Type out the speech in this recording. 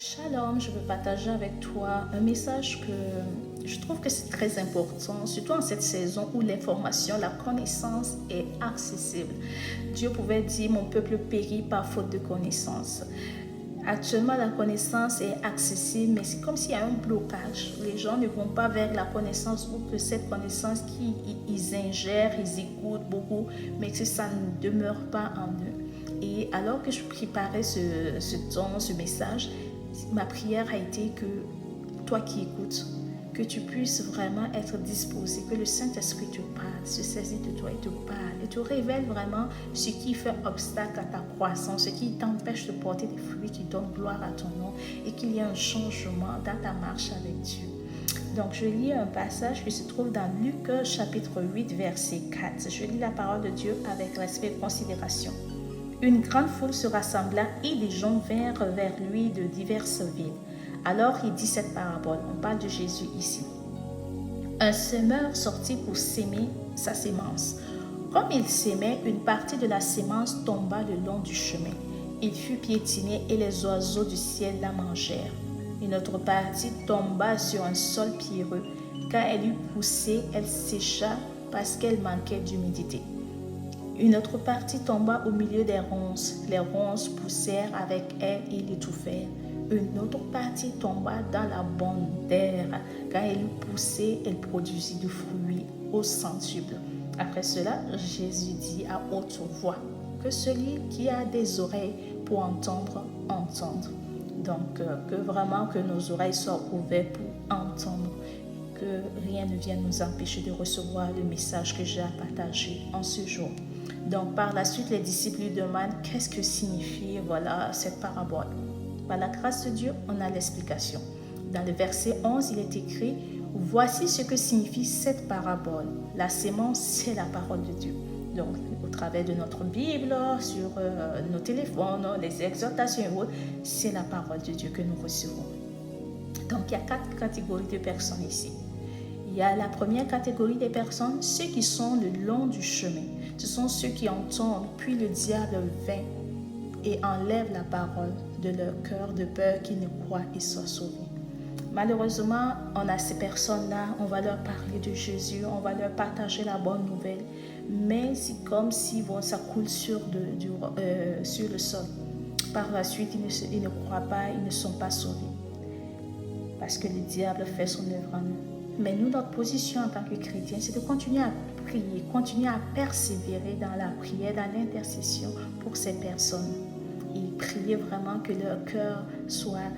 Shalom, je veux partager avec toi un message que je trouve que c'est très important, surtout en cette saison où l'information, la connaissance est accessible. Dieu pouvait dire, mon peuple périt par faute de connaissance. Actuellement, la connaissance est accessible, mais c'est comme s'il y a un blocage. Les gens ne vont pas vers la connaissance ou que cette connaissance qu'ils ingèrent, ils écoutent beaucoup, mais que ça ne demeure pas en eux. Et alors que je préparais ce message, ma prière a été que toi qui écoutes, que tu puisses vraiment être disposé, que le Saint-Esprit te parle, se saisit de toi et te parle, et te révèle vraiment ce qui fait obstacle à ta croissance, ce qui t'empêche de porter des fruits qui donnent gloire à ton nom, et qu'il y ait un changement dans ta marche avec Dieu. Donc, je lis un passage qui se trouve dans Luc chapitre 8, verset 4. Je lis la parole de Dieu avec respect et considération. Une grande foule se rassembla et les gens vinrent vers lui de diverses villes. Alors il dit cette parabole, on parle de Jésus ici. Un semeur sortit pour s'aimer sa sémence. Comme il s'aimait, une partie de la sémence tomba le long du chemin. Il fut piétiné et les oiseaux du ciel la mangèrent. Une autre partie tomba sur un sol pierreux. Quand elle eut poussé, elle sécha parce qu'elle manquait d'humidité. Une autre partie tomba au milieu des ronces. Les ronces poussèrent avec elle et l'étouffèrent. Une autre partie tomba dans la bonne terre. Quand elle eut poussé, elle produisit du fruit au centuple. Après cela, Jésus dit à haute voix que celui qui a des oreilles pour entendre, entende. Donc, que vraiment que nos oreilles soient ouvertes pour entendre, que rien ne vienne nous empêcher de recevoir le message que j'ai à partager en ce jour. Donc, par la suite, les disciples lui demandent qu'est-ce que signifie cette parabole. Par la grâce de Dieu, on a l'explication. Dans le verset 11, il est écrit « Voici ce que signifie cette parabole. La sémence, c'est la parole de Dieu. » Donc, au travers de notre Bible, sur nos téléphones, les exhortations et autres, c'est la parole de Dieu que nous recevons. Donc, il y a 4 catégories de personnes ici. Il y a la première catégorie des personnes, ceux qui sont le long du chemin. Ce sont ceux qui entendent, puis le diable vient et enlève la parole de leur cœur de peur qu'ils ne croient et soient sauvés. Malheureusement, on a ces personnes-là, on va leur parler de Jésus, on va leur partager la bonne nouvelle, mais c'est comme si ça coule sur le sol. Par la suite, ils ne croient pas, ils ne sont pas sauvés, parce que le diable fait son œuvre en eux. Mais nous, notre position en tant que chrétiens, c'est de continuer à prier, continuer à persévérer dans la prière, dans l'intercession pour ces personnes. Et prier vraiment que leur cœur soit